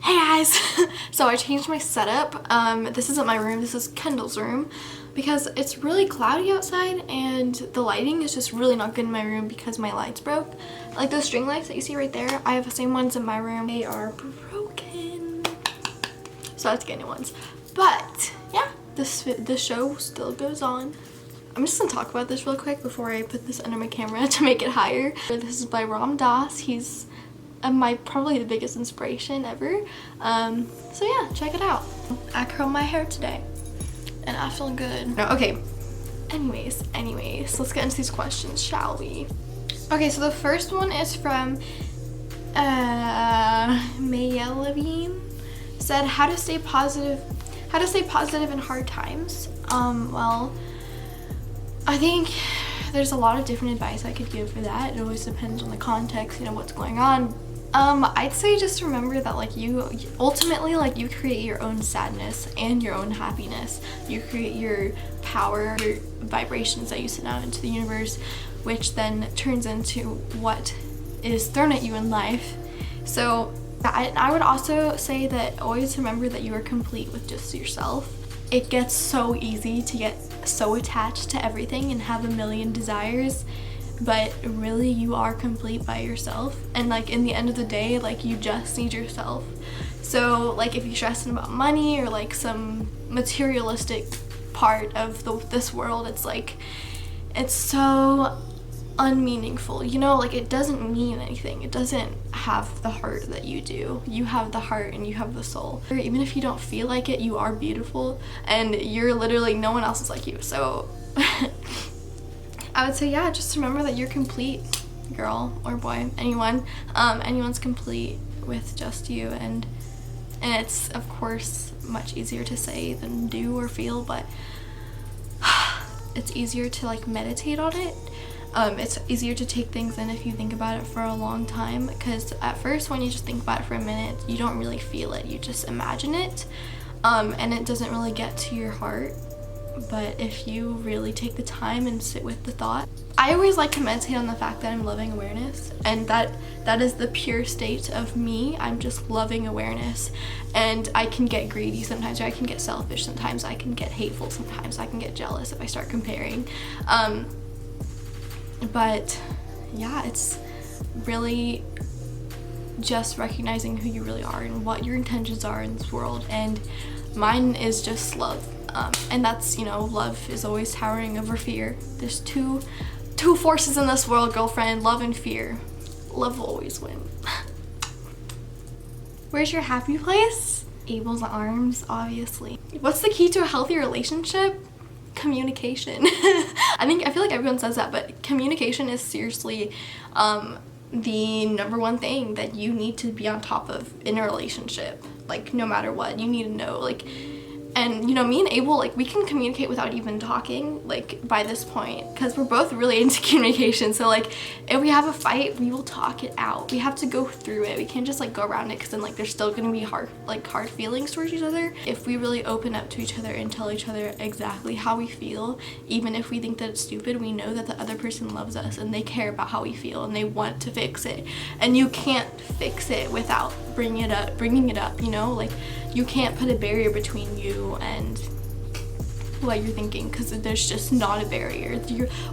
Hey guys! So I changed my setup. This isn't my room, this is Kendall's room because it's really cloudy outside and the lighting is just really not good in my room because my lights broke. Like those string lights that you see right there, I have the same ones in my room. They are broken. So I have to get new ones. But yeah, the show still goes on. I'm just gonna talk about this real quick before I put this under my camera to make it higher. This is by Ram Dass. He's probably the biggest inspiration ever. So yeah, check it out. I curled my hair today and I feel good. No, okay. Anyways, let's get into these questions, shall we? Okay, so the first one is from Maya Levine. Said, how to stay positive in hard times. Well, I think there's a lot of different advice I could give for that. It always depends on the context, you know, what's going on. I'd say just remember that like you ultimately like you create your own sadness and your own happiness. You create your power, your vibrations that you send out into the universe, which then turns into what is thrown at you in life. So I would also say that always remember that you are complete with just yourself. It gets so easy to get so attached to everything and have a million desires, but really you are complete by yourself, and like in the end of the day, like you just need yourself. So like if you're stressing about money or like some materialistic part of this world, it's like it's so unmeaningful, you know, like it doesn't mean anything. It doesn't have the heart that you do. You have the heart and you have the soul. Even if you don't feel like it, you are beautiful and you're literally, no one else is like you. So I would say, yeah, just remember that you're complete, girl or boy, anyone. Anyone's complete with just you, and it's of course much easier to say than do or feel, but it's easier to like meditate on it. It's easier to take things in if you think about it for a long time, because at first when you just think about it for a minute, you don't really feel it, you just imagine it, and it doesn't really get to your heart. But if you really take the time and sit with the thought, I always like to meditate on the fact that I'm loving awareness, and that is the pure state of me. I'm just loving awareness, and I can get greedy sometimes, or I can get selfish sometimes, I can get hateful sometimes, I can get jealous if I start comparing. But yeah, it's really just recognizing who you really are and what your intentions are in this world, and mine is just love. And that's, you know, love is always towering over fear. There's two forces in this world, girlfriend, love and fear. Love will always win. Where's your happy place? Abel's arms, obviously. What's the key to a healthy relationship? Communication. I feel like everyone says that, but communication is seriously the number one thing that you need to be on top of in a relationship. Like no matter what, you need to know, like, and you know, me and Abel, like we can communicate without even talking, like by this point, because we're both really into communication. So like if we have a fight, we will talk it out. We have to go through it. We can't just like go around it, because then like there's still gonna be hard feelings towards each other. If we really open up to each other and tell each other exactly how we feel, even if we think that it's stupid, we know that the other person loves us and they care about how we feel and they want to fix it. And you can't fix it without bringing it up, you know, like you can't put a barrier between you and what you're thinking, because there's just not a barrier.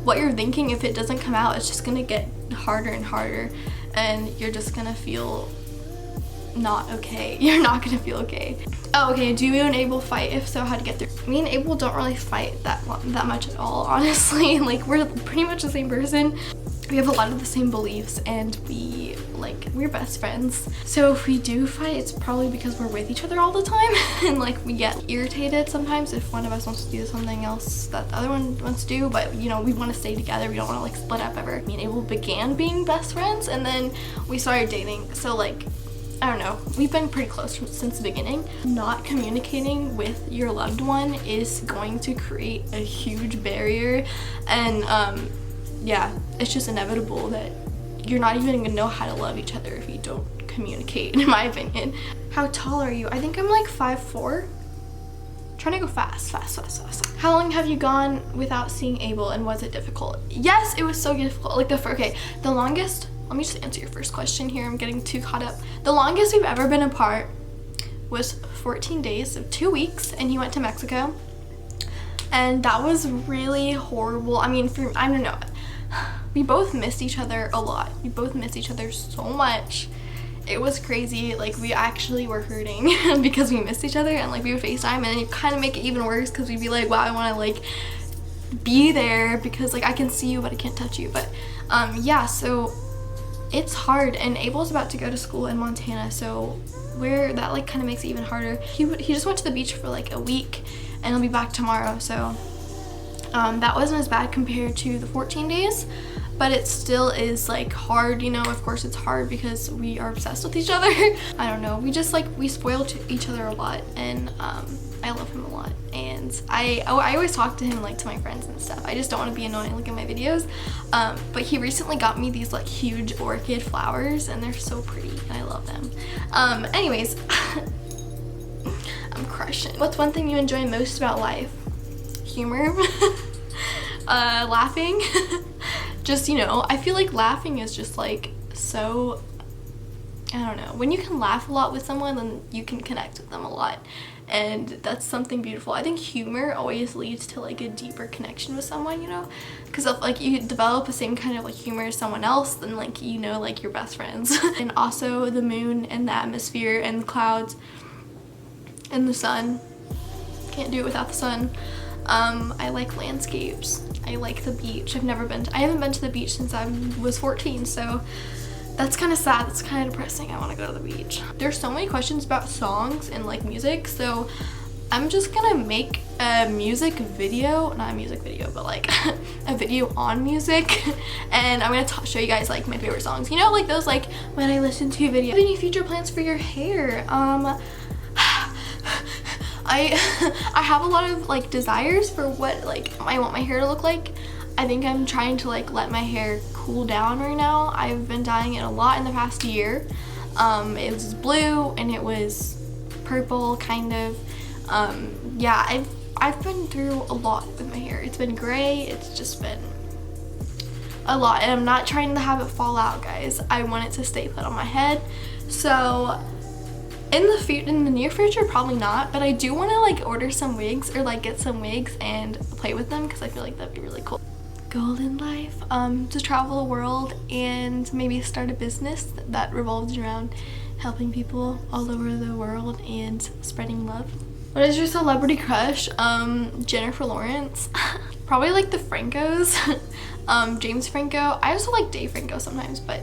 What you're thinking, if it doesn't come out, it's just gonna get harder and harder, and you're just gonna feel not okay. You're not gonna feel okay. Oh, okay, do you and Abel fight? If so, how to get through? Me and Abel don't really fight that much at all, honestly. Like we're pretty much the same person. We have a lot of the same beliefs, and we're best friends. So if we do fight, it's probably because we're with each other all the time and like we get irritated sometimes if one of us wants to do something else that the other one wants to do, but you know, we want to stay together. We don't want to like split up ever. Me and Abel began being best friends and then we started dating. So like, I don't know, we've been pretty close since the beginning. Not communicating with your loved one is going to create a huge barrier, and yeah, it's just inevitable that you're not even gonna know how to love each other if you don't communicate, in my opinion. How tall are you? I think I'm like 5'4". Trying to go fast. How long have you gone without seeing Abel, and was it difficult? Yes, it was so difficult. Like the longest, let me just answer your first question here. I'm getting too caught up. The longest we've ever been apart was 14 days, so 2 weeks, and he went to Mexico. And that was really horrible. I mean, I don't know. We both missed each other a lot. We both missed each other so much. It was crazy. Like, we actually were hurting because we missed each other, and like we would FaceTime, and then you kind of make it even worse because we'd be like, wow, I want to like be there because like I can see you but I can't touch you. But yeah, so it's hard, and Abel's about to go to school in Montana, so that like kind of makes it even harder. He just went to the beach for like a week, and he'll be back tomorrow, so that wasn't as bad compared to the 14 days, but it still is like hard, you know. Of course it's hard because we are obsessed with each other. I don't know, we just like, we spoil each other a lot, and I love him a lot, and I always talk to him like to my friends and stuff. I just don't want to be annoying like in my videos, but he recently got me these like huge orchid flowers, and they're so pretty, and I love them. Anyways, I'm crushing. What's one thing you enjoy most about life? Humor. Laughing. Just, you know, I feel like laughing is just like so, I don't know, when you can laugh a lot with someone, then you can connect with them a lot, and that's something beautiful. I think humor always leads to like a deeper connection with someone, you know, because if like you develop the same kind of like humor as someone else, then like, you know, like you're best friends. And also the moon and the atmosphere and the clouds and the sun. Can't do it without the sun. I like landscapes. I like the beach. I haven't been to the beach since I was 14, so that's kind of sad. That's kind of depressing. I want to go to the beach. There's so many questions about songs and like music, so I'm just gonna make a music video, not a music video, but like a video on music, and I'm gonna show you guys like my favorite songs. You know, like those like when I listen to a video. Any future plans for your hair? I have a lot of like desires for what like I want my hair to look like. I think I'm trying to like let my hair cool down right now. I've been dyeing it a lot in the past year. It was blue and it was purple kind of. Yeah, I've been through a lot with my hair. It's been gray, it's just been a lot, and I'm not trying to have it fall out, guys. I want it to stay put on my head. So in the near future, probably not, but I do want to like order some wigs or like get some wigs and play with them because I feel like that'd be really cool. Goal in life, to travel the world and maybe start a business that revolves around helping people all over the world and spreading love. What is your celebrity crush? Jennifer Lawrence. Probably like the Francos. James Franco. I also like Dave Franco sometimes, but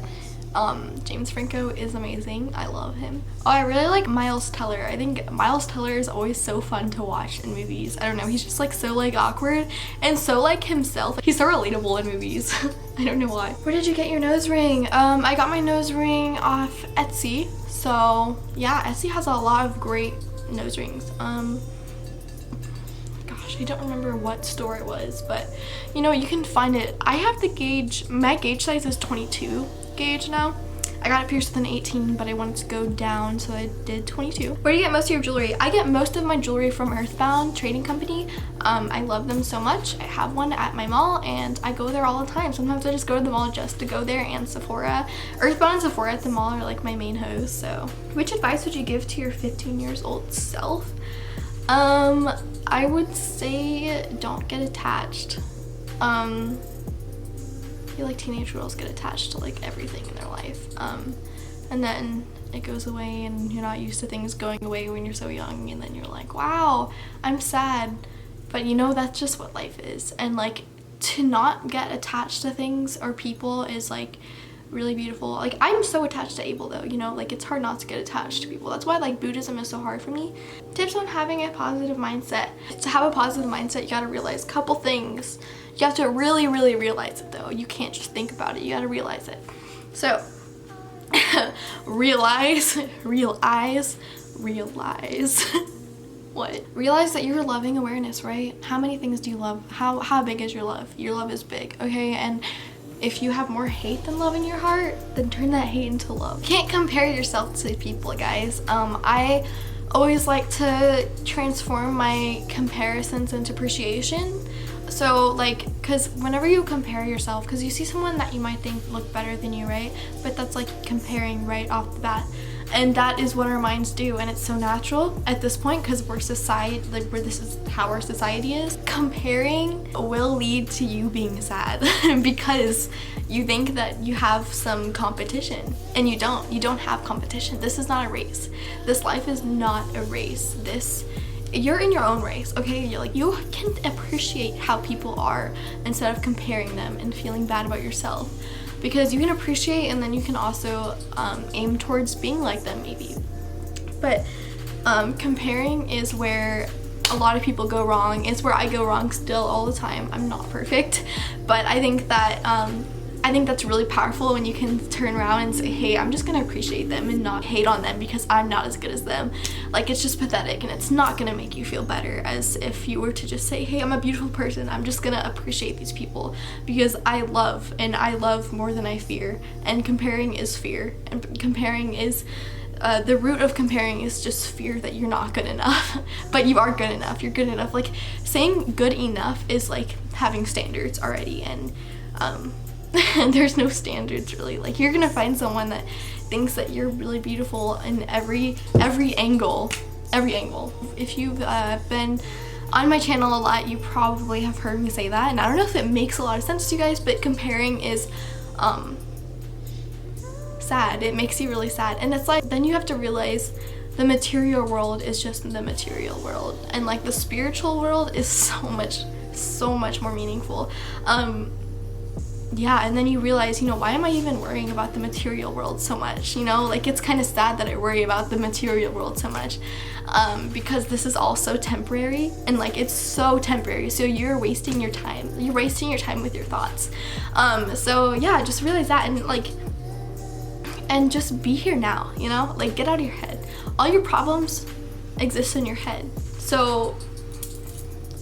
James Franco is amazing. I love him. Oh, I really like Miles Teller. I think Miles Teller is always so fun to watch in movies. I don't know, he's just like so like awkward and so like himself. He's so relatable in movies. I don't know why. Where did you get your nose ring? I got my nose ring off Etsy. So yeah, Etsy has a lot of great nose rings. Gosh, I don't remember what store it was, but you know, you can find it. I have the gauge, my gauge size is 22 gauge now. I got it pierced with an 18, but I wanted to go down, so I did 22. Where do you get most of your jewelry? I get most of my jewelry from Earthbound Trading Company. I love them so much. I have one at my mall, and I go there all the time. Sometimes I just go to the mall just to go there, and Sephora. Earthbound and Sephora at the mall are like my main hosts, so. Which advice would you give to your 15 years old self? I would say don't get attached. I feel like teenage girls get attached to like everything in their life, and then it goes away and you're not used to things going away when you're so young, and then you're like, wow, I'm sad, but you know, that's just what life is. And like, to not get attached to things or people is like really beautiful. Like, I'm so attached to Abel though, you know, like it's hard not to get attached to people. That's why like Buddhism is so hard for me. Tips on having a positive mindset. To have a positive mindset, you gotta realize a couple things. You have to really, really realize it though. You can't just think about it, you gotta realize it. So, realize. What? Realize that you're loving awareness, right? How many things do you love? How big is your love? Your love is big, okay? And if you have more hate than love in your heart, then turn that hate into love. You can't compare yourself to people, guys. I always like to transform my comparisons into appreciation. So like, because whenever you compare yourself, because you see someone that you might think look better than you, right? But that's like comparing right off the bat. And that is what our minds do, and it's so natural at this point because we're society, like this is how our society is. Comparing will lead to you being sad because you think that you have some competition, and you don't have competition. This is not a race. This life is not a race. You're in your own race, okay? You can appreciate how people are instead of comparing them and feeling bad about yourself. Because you can appreciate, and then you can also aim towards being like them maybe. But comparing is where a lot of people go wrong. It's where I go wrong still all the time. I'm not perfect, but I think that's really powerful when you can turn around and say, hey, I'm just gonna appreciate them and not hate on them because I'm not as good as them. Like, it's just pathetic, and it's not gonna make you feel better as if you were to just say, hey, I'm a beautiful person. I'm just gonna appreciate these people because I love, and I love more than I fear. And comparing is fear, and comparing is the root of comparing is just fear that you're not good enough. But you are good enough. You're good enough. Like, saying good enough is like having standards already, and there's no standards really. Like, you're gonna find someone that thinks that you're really beautiful in every angle. If you've been on my channel a lot, you probably have heard me say that, and I don't know if it makes a lot of sense to you guys, but comparing is sad. It makes you really sad, and it's like, then you have to realize the material world is just the material world, and like the spiritual world is so much more meaningful. Yeah, and then you realize, why am I even worrying about the material world so much? Like, it's kind of sad that I worry about the material world so much, because this is all so temporary, and like, it's so temporary, so you're wasting your time with your thoughts. So yeah, just realize that, and just be here now, like, get out of your head. All your problems exist in your head. So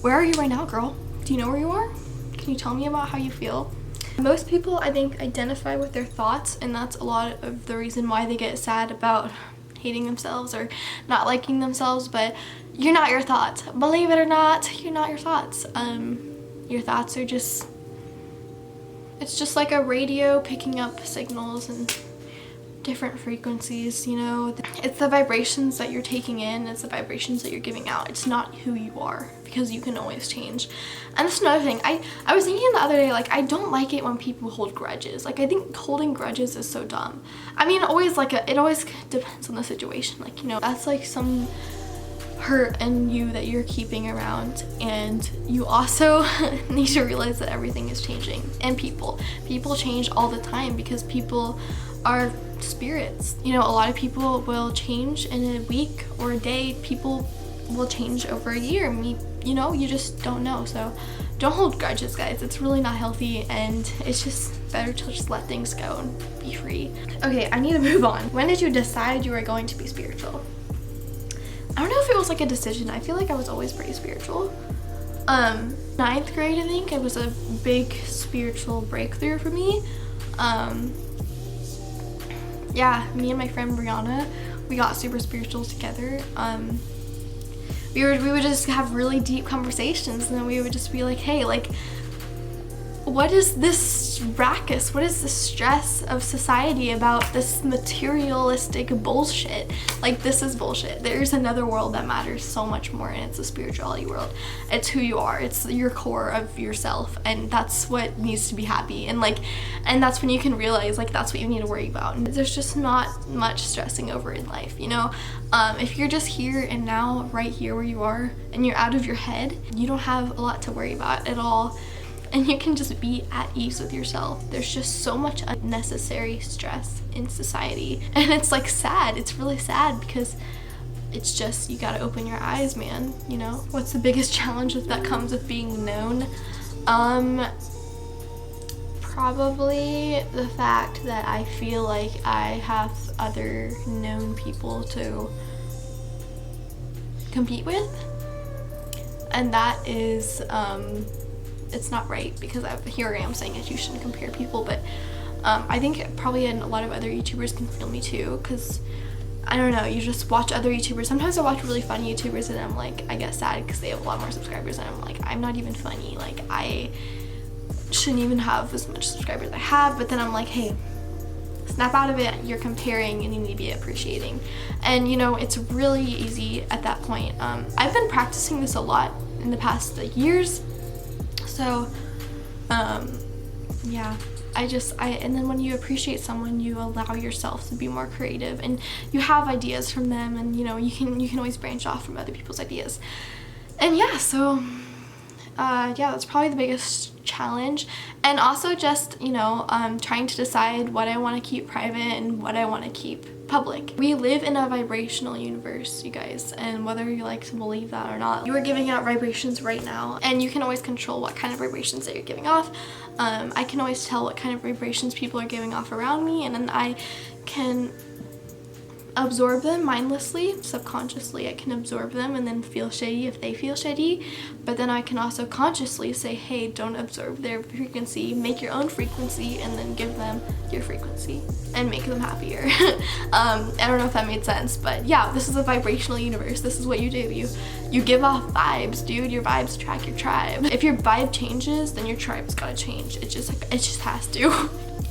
where are you right now, girl? Do you know where you are? Can you tell me about how you feel? Most people, I think, identify with their thoughts, and that's a lot of the reason why they get sad about hating themselves or not liking themselves. But you're not your thoughts. Believe it or not, you're not your thoughts. Your thoughts are it's just like a radio picking up signals and different frequencies, It's the vibrations that you're taking in, it's the vibrations that you're giving out. It's not who you are, because you can always change. And that's another thing. I was thinking the other day, like, I don't like it when people hold grudges. Like, I think holding grudges is so dumb. I mean, it always depends on the situation. Like, that's like some hurt in you that you're keeping around, and you also need to realize that everything is changing. And people change all the time, because people are spirits. A lot of people will change in a week or a day. People will change over a year. You just don't know. So don't hold grudges, guys. It's really not healthy, and it's just better to just let things go and be free. Okay, I need to move on. When did you decide you were going to be spiritual? I don't know if it was like a decision. I feel like I was always pretty spiritual. 9th grade, I think, it was a big spiritual breakthrough for me. Yeah, me and my friend Brianna, we got super spiritual together. We would just have really deep conversations, and then we would just be like, hey, like, what is this ruckus? What is the stress of society about this materialistic bullshit? Like, this is bullshit. There's another world that matters so much more, and it's the spirituality world. It's who you are. It's your core of yourself, and that's what needs to be happy. And that's when you can realize, like, that's what you need to worry about. And there's just not much stressing over in life, If you're just here and now, right here where you are, and you're out of your head, you don't have a lot to worry about at all. And you can just be at ease with yourself. There's just so much unnecessary stress in society. And it's like sad. It's really sad, because it's just, you gotta open your eyes, man. What's the biggest challenge that comes with being known? Probably the fact that I feel like I have other known people to compete with. And that is, it's not right, because here I am saying that you shouldn't compare people, but I think probably a lot of other YouTubers can feel me too, because I don't know, you just watch other YouTubers. Sometimes I watch really funny YouTubers, and I'm like, I get sad because they have a lot more subscribers, and I'm like, I'm not even funny. Like, I shouldn't even have as much subscribers as I have. But then I'm like, hey, snap out of it. You're comparing and you need to be appreciating. And you know, it's really easy at that point. I've been practicing this a lot in the past like years. So yeah, and then when you appreciate someone, you allow yourself to be more creative, and you have ideas from them, and you know, you can always branch off from other people's ideas. And yeah, so yeah, that's probably the biggest challenge. And also just, you know, trying to decide what I want to keep private and what I want to keep public. We live in a vibrational universe, you guys, and whether you like to believe that or not, you are giving out vibrations right now, and you can always control what kind of vibrations that you're giving off. I can always tell what kind of vibrations people are giving off around me, and then I can absorb them mindlessly, subconsciously. I can absorb them and then feel shady if they feel shady, but then I can also consciously say, hey, don't absorb their frequency, make your own frequency, and then give them your frequency and make them happier. I don't know if that made sense, but yeah, this is a vibrational universe. This is what you do. You give off vibes, dude. Your vibes attract your tribe. If your vibe changes, then your tribe's gotta change. It just has to.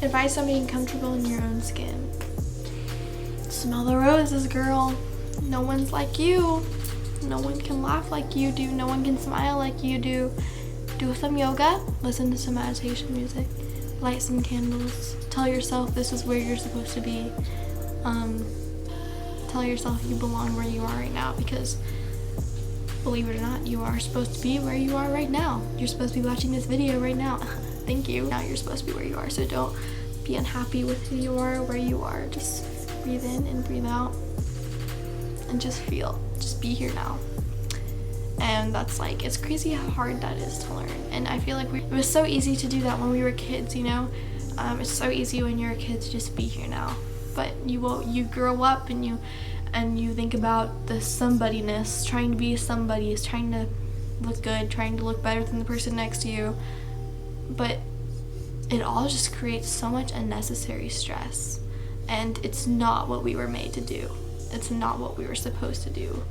Advice on being comfortable in your own skin. Smell the roses, girl. No one's like you. No one can laugh like you do. No one can smile like you do. Do some yoga. Listen to some meditation music. Light some candles. Tell yourself this is where you're supposed to be. Tell yourself you belong where you are right now, because believe it or not, you are supposed to be where you are right now. You're supposed to be watching this video right now. Thank you. Now you're supposed to be where you are, so don't be unhappy with who you are, where you are. Just breathe in and breathe out and just feel. Just be here now. And that's like, it's crazy how hard that is to learn. And I feel like it was so easy to do that when we were kids, you know. It's so easy when you're a kid to just be here now. But you grow up and you think about the somebodyness, trying to be somebody, is trying to look good, trying to look better than the person next to you. But it all just creates so much unnecessary stress. And it's not what we were made to do. It's not what we were supposed to do.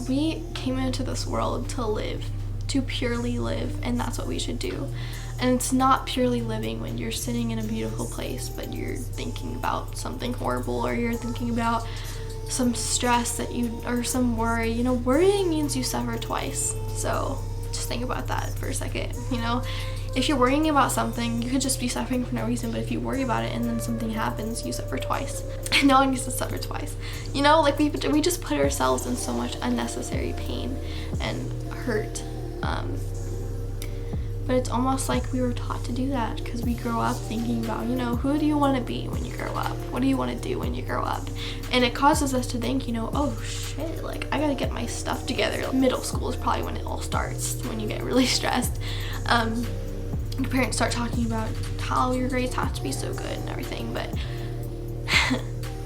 We came into this world to live, to purely live, and that's what we should do. And it's not purely living when you're sitting in a beautiful place, but you're thinking about something horrible, or you're thinking about some stress or some worry. You know, worrying means you suffer twice. So just think about that for a second, you know. If you're worrying about something, you could just be suffering for no reason, but if you worry about it and then something happens, you suffer twice. No one needs to suffer twice. You know, like we just put ourselves in so much unnecessary pain and hurt. But it's almost like we were taught to do that, because we grow up thinking about, you know, who do you want to be when you grow up? What do you want to do when you grow up? And it causes us to think, you know, oh shit, like I gotta get my stuff together. Middle school is probably when it all starts, when you get really stressed. Your parents start talking about how your grades have to be so good and everything, but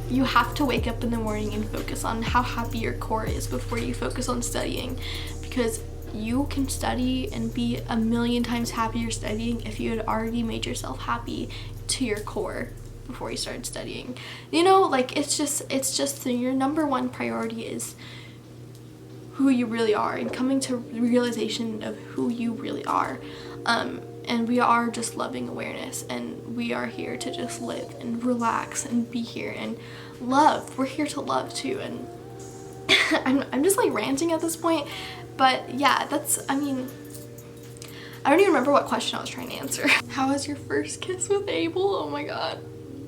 you have to wake up in the morning and focus on how happy your core is before you focus on studying, because you can study and be a million times happier studying if you had already made yourself happy to your core before you started studying. You know, like it's just your number one priority is who you really are, and coming to realization of who you really are. And we are just loving awareness, and we are here to just live and relax and be here and love. We're here to love too. And I'm just like ranting at this point, but yeah, I mean, I don't even remember what question I was trying to answer. How was your first kiss with Abel? Oh my god.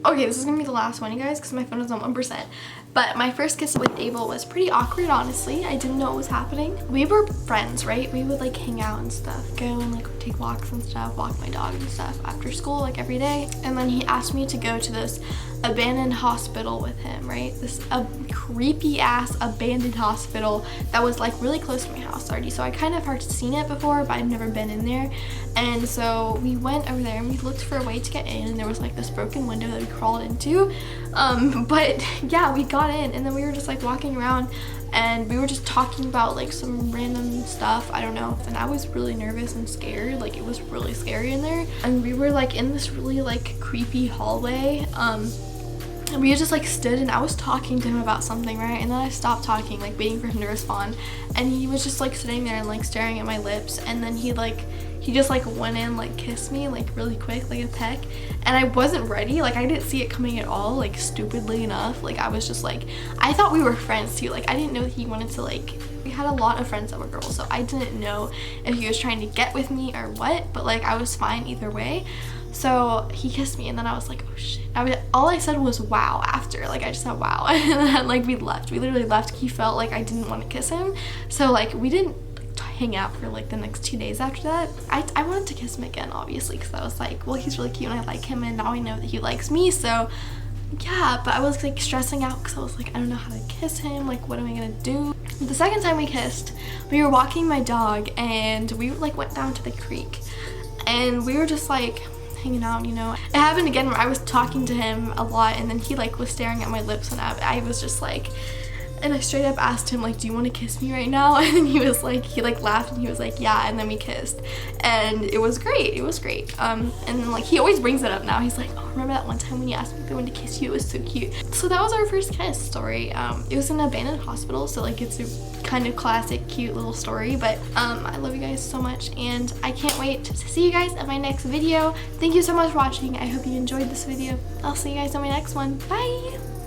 Okay, this is gonna be the last one, you guys, because my phone is on 1%. But my first kiss with Abel was pretty awkward, honestly. I didn't know what was happening. We were friends, right? We would like hang out and stuff, go and like take walks and stuff, walk my dog and stuff after school, like every day. And then he asked me to go to this abandoned hospital with him, right? This creepy ass abandoned hospital that was like really close to my house already. So I kind of had seen it before, but I'd never been in there. And so we went over there and we looked for a way to get in, and there was like this broken window that we crawled into. But yeah, we got in, and then we were just like walking around, and we were just talking about like some random stuff, I don't know. And I was really nervous and scared, like it was really scary in there. And we were like in this really like creepy hallway, and we just like stood, and I was talking to him about something, right? And then I stopped talking, like waiting for him to respond, and he was just like sitting there and like staring at my lips. And then he like he just like went in, like kissed me like really quick, like a peck, and I wasn't ready. Like I didn't see it coming at all, like stupidly enough. Like I was just like, I thought we were friends too. Like I didn't know that he wanted to, like, we had a lot of friends that were girls, so I didn't know if he was trying to get with me or what, but like I was fine either way. So he kissed me and then I was like, oh shit. All I said was wow after. Like I just said wow. And then like we left. We literally left. He felt like I didn't want to kiss him. So like we didn't hang out for like the next 2 days after that. I wanted to kiss him again, obviously, because I was like, well, he's really cute and I like him, and now I know that he likes me. So yeah, but I was like stressing out because I was like, I don't know how to kiss him. Like what am I gonna do? The second time we kissed, we were walking my dog and we like went down to the creek and we were just like hanging out, you know. It happened again where I was talking to him a lot and then he like was staring at my lips and I was just like, and I straight up asked him like, do you want to kiss me right now? And he was like, he like laughed and he was like, yeah, and then we kissed and it was great. It was great. And then like he always brings it up now. He's like, oh, remember that one time when you asked me if I wanted to kiss you? It was so cute. So that was our first kiss story. It was in an abandoned hospital, so like it's a kind of classic cute little story, but I love you guys so much and I can't wait to see you guys in my next video. Thank you so much for watching. I hope you enjoyed this video. I'll see you guys in my next one. Bye.